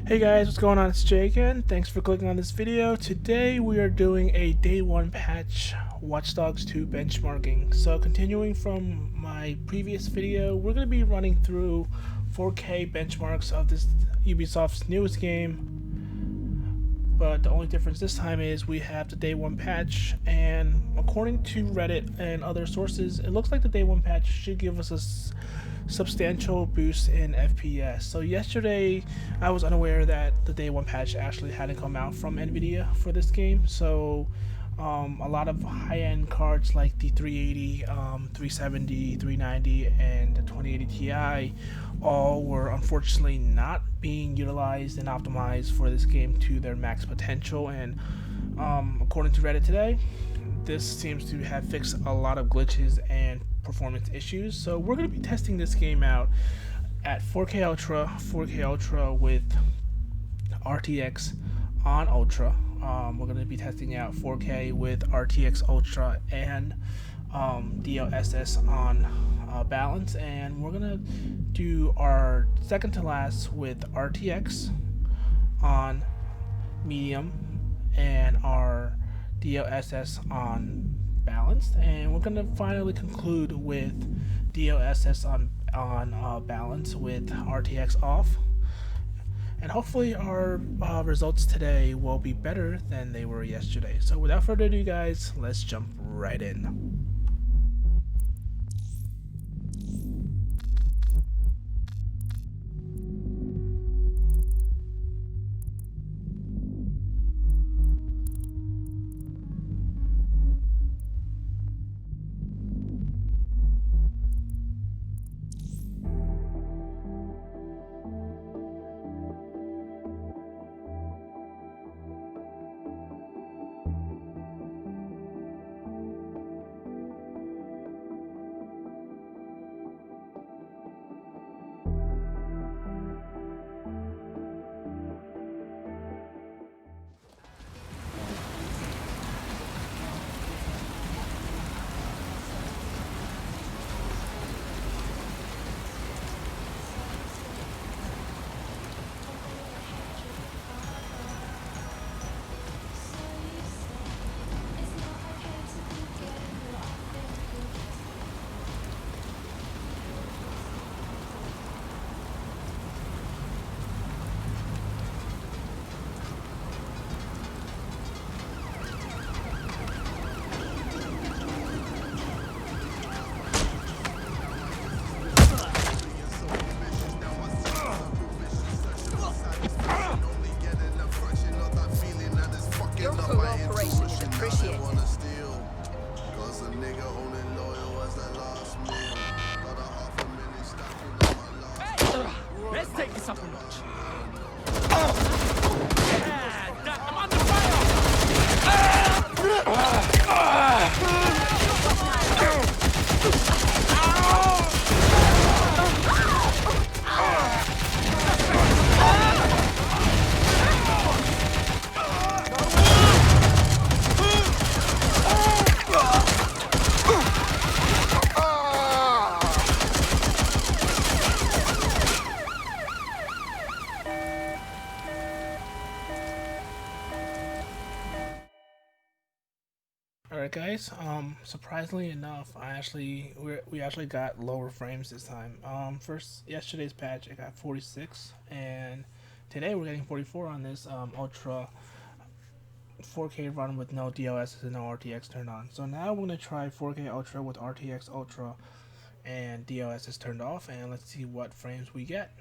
Hey guys, what's going on? It's Jay again. Thanks for clicking on this video. Today we are doing a day 1 patch Watch Dogs 2 benchmarking. So continuing from my previous video, we're going to be running through 4K benchmarks of this Ubisoft's newest game. But the only difference this time is we have the day 1 patch, and according to Reddit and other sources, it looks like the day 1 patch should give us a substantial boost in FPS. So yesterday I was unaware that the day 1 patch actually hadn't come out from Nvidia for this game, so a lot of high-end cards like the 380, 370, 390 and the 2080 Ti all were unfortunately not being utilized and optimized for this game to their max potential. And according to Reddit today, this seems to have fixed a lot of glitches and performance issues. So we're going to be testing this game out at 4K Ultra with RTX on Ultra. We're going to be testing out 4K with RTX Ultra and DLSS on balance, and we're going to do our second to last with RTX on medium and our DLSS on balanced, and we're going to finally conclude with DLSS on balance with RTX off. And hopefully our results today will be better than they were yesterday. So without further ado, guys, let's jump right in. Let's take this up a notch. I'm under Alright guys, surprisingly enough, we actually got lower frames this time. Yesterday's patch it got 46, and today we're getting 44 on this Ultra 4K run with no DLSS and no RTX turned on. So now we're going to try 4K Ultra with RTX Ultra and DLSS turned off, and let's see what frames we get.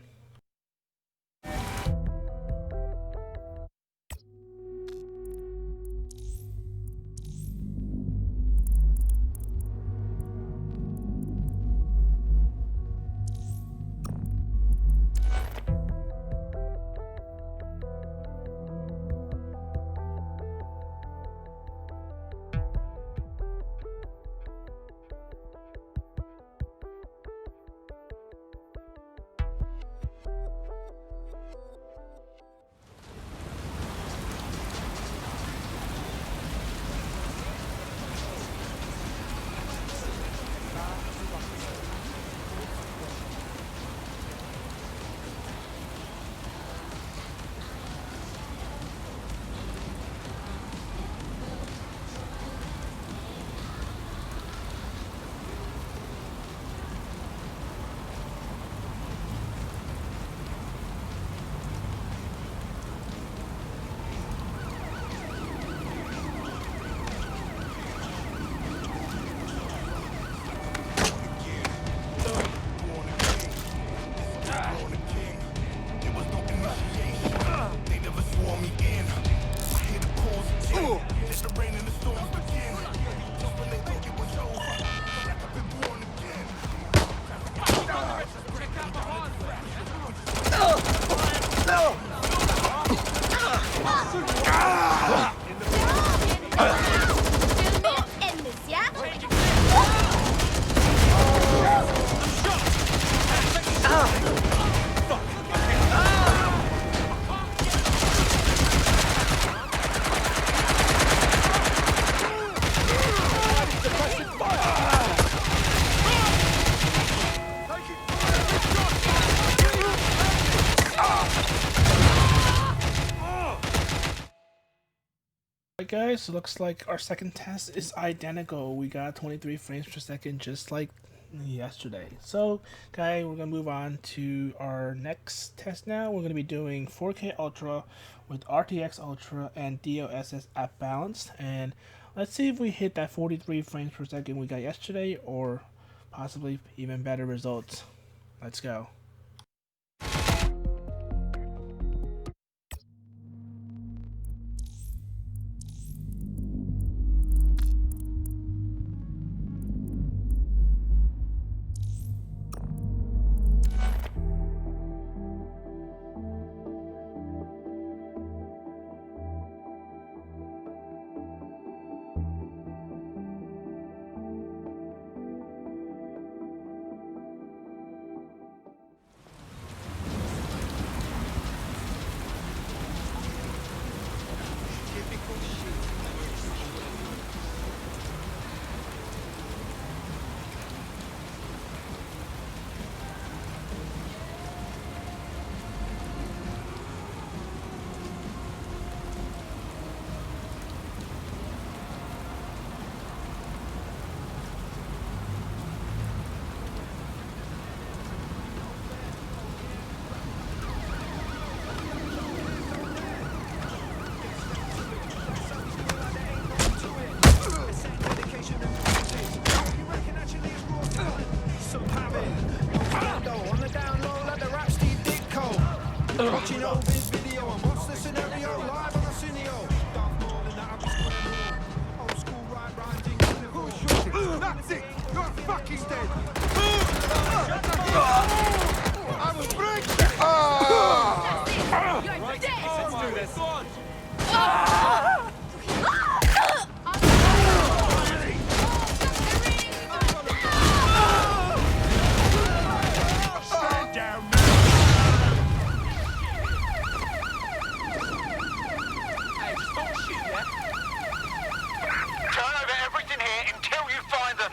Alright guys, so looks like our second test is identical. We got 23 frames per second just like yesterday. So guys, we're going to move on to our next test now. We're going to be doing 4K Ultra with RTX Ultra and DLSS at balanced. And let's see if we hit that 43 frames per second we got yesterday or possibly even better results. Let's go. Watching over this video and watch the scenario live on the Cineo. Old school right riding. Who's shooting? That's it! You're fucking dead! I will break you! Right, let's do this. Stand down now. Hey, just don't shoot yet. Turn over everything here until you find them.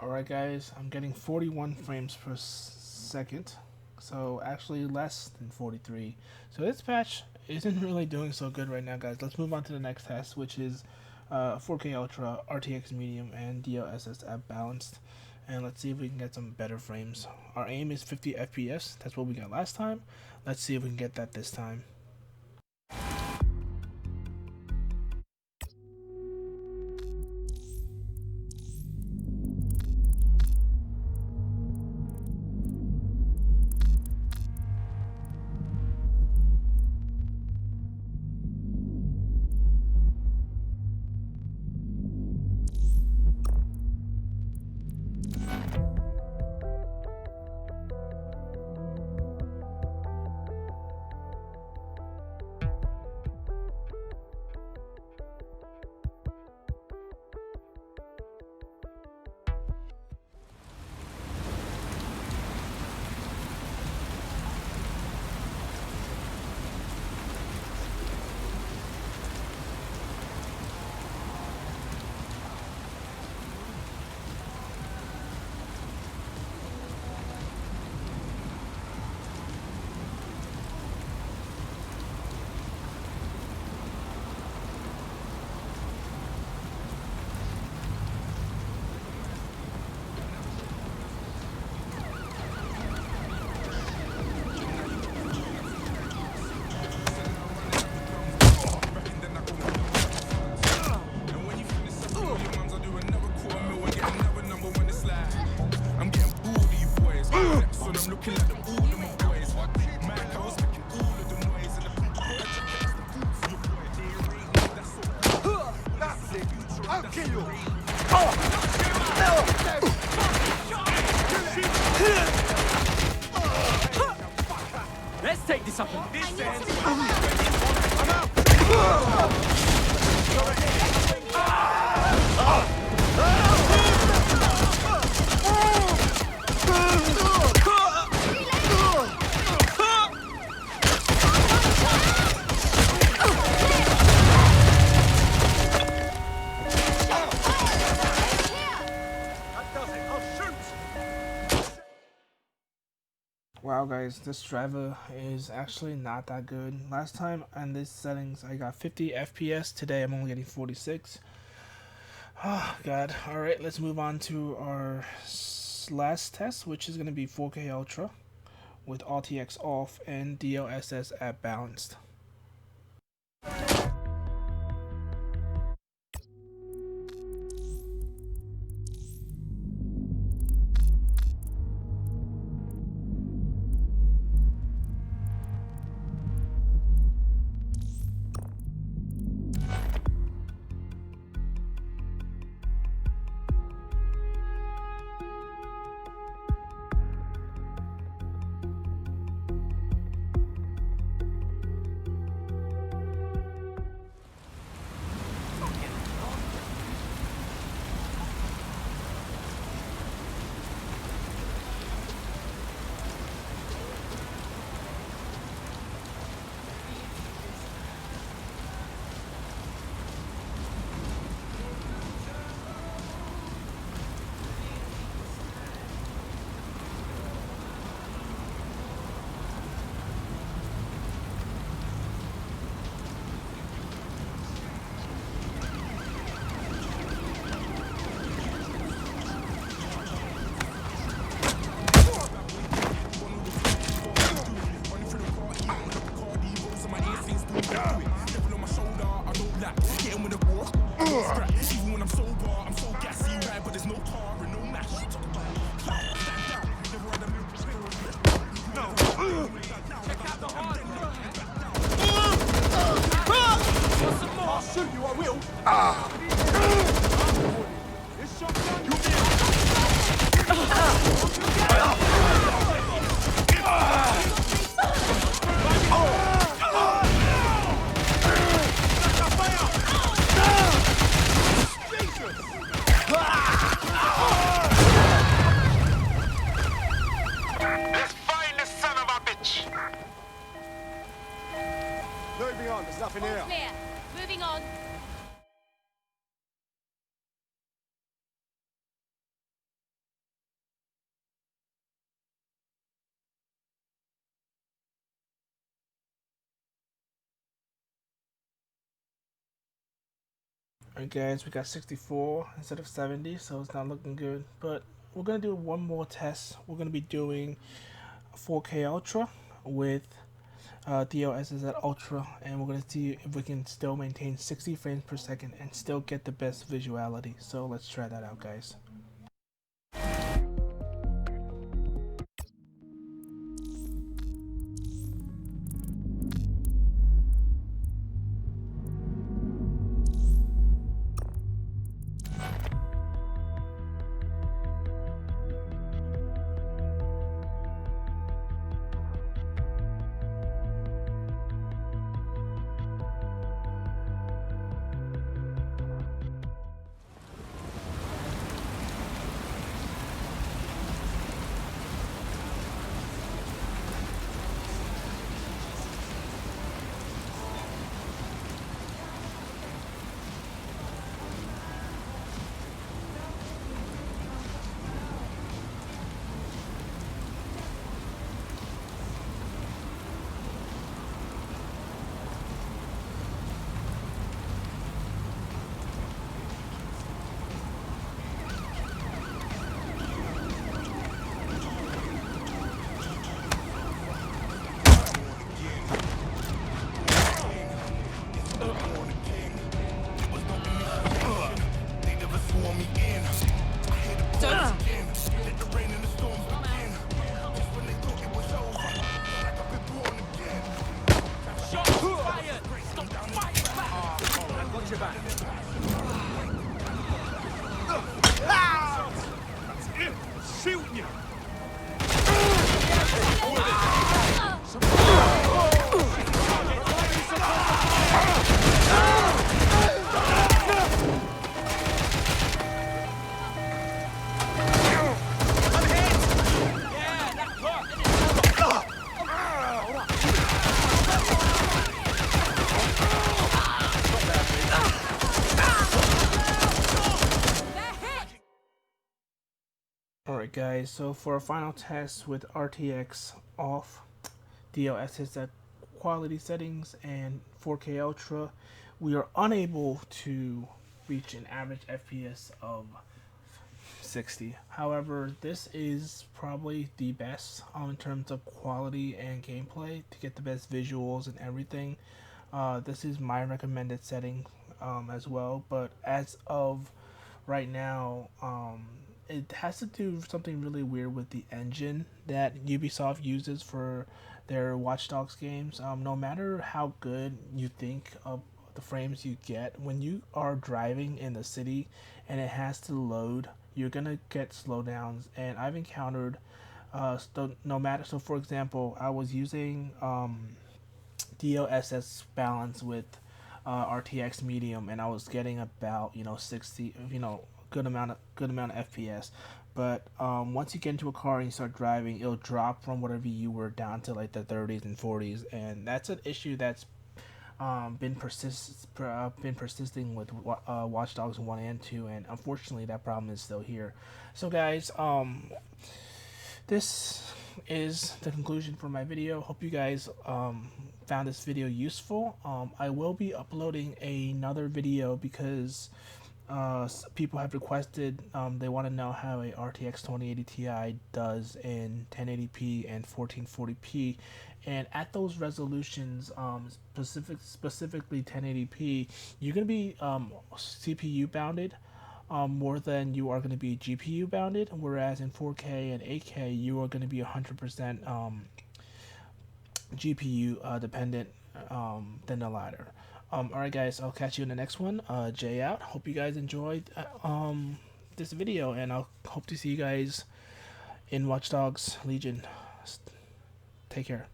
Alright guys, I'm getting 41 frames per second, so actually less than 43. So this patch isn't really doing so good right now guys. Let's move on to the next test, which is 4K Ultra, RTX Medium, and DLSS at balanced. And let's see if we can get some better frames. Our aim is 50 FPS, that's what we got last time. Let's see if we can get that this time. I'll kill you! Let's take this up. Wow guys, this driver is actually not that good. Last time on this settings I got 50 FPS, today I'm only getting 46. Oh god. Alright, let's move on to our last test, which is going to be 4K Ultra with RTX off and DLSS at balanced. Let's find the son of a bitch. Moving on, there's nothing here. Clear. Moving on. Alright guys, we got 64 instead of 70, so it's not looking good. But we're going to do one more test. We're going to be doing 4K Ultra with DLSS at Ultra, and we're going to see if we can still maintain 60 frames per second and still get the best visuality. So let's try that out guys. Alright guys, so for a final test with RTX off, DLSS at quality settings, and 4K Ultra, we are unable to reach an average FPS of 60. However, this is probably the best in terms of quality and gameplay to get the best visuals and everything. This is my recommended setting as well, but as of right now, it has to do something really weird with the engine that Ubisoft uses for their Watch Dogs games. No matter how good you think of the frames you get, when you are driving in the city and it has to load, you're gonna get slowdowns. And I've encountered, no matter. So, for example, I was using DLSS balance with RTX medium, and I was getting about 60, good amount of FPS. But once you get into a car and you start driving, it'll drop from whatever you were down to like the 30s and 40s, and that's an issue that's been persisting with Watch Dogs 1 and 2, and unfortunately that problem is still here. So guys, this is the conclusion for my video. Hope you guys found this video useful. I will be uploading another video because people have requested, they want to know how a RTX 2080 Ti does in 1080p and 1440p, and at those resolutions, specifically 1080p, you're going to be CPU bounded more than you are going to be GPU bounded, whereas in 4K and 8K you are going to be 100% GPU dependent than the latter. Alright guys, I'll catch you in the next one. Jay out. Hope you guys enjoyed this video, and I'll hope to see you guys in Watch Dogs Legion. Take care.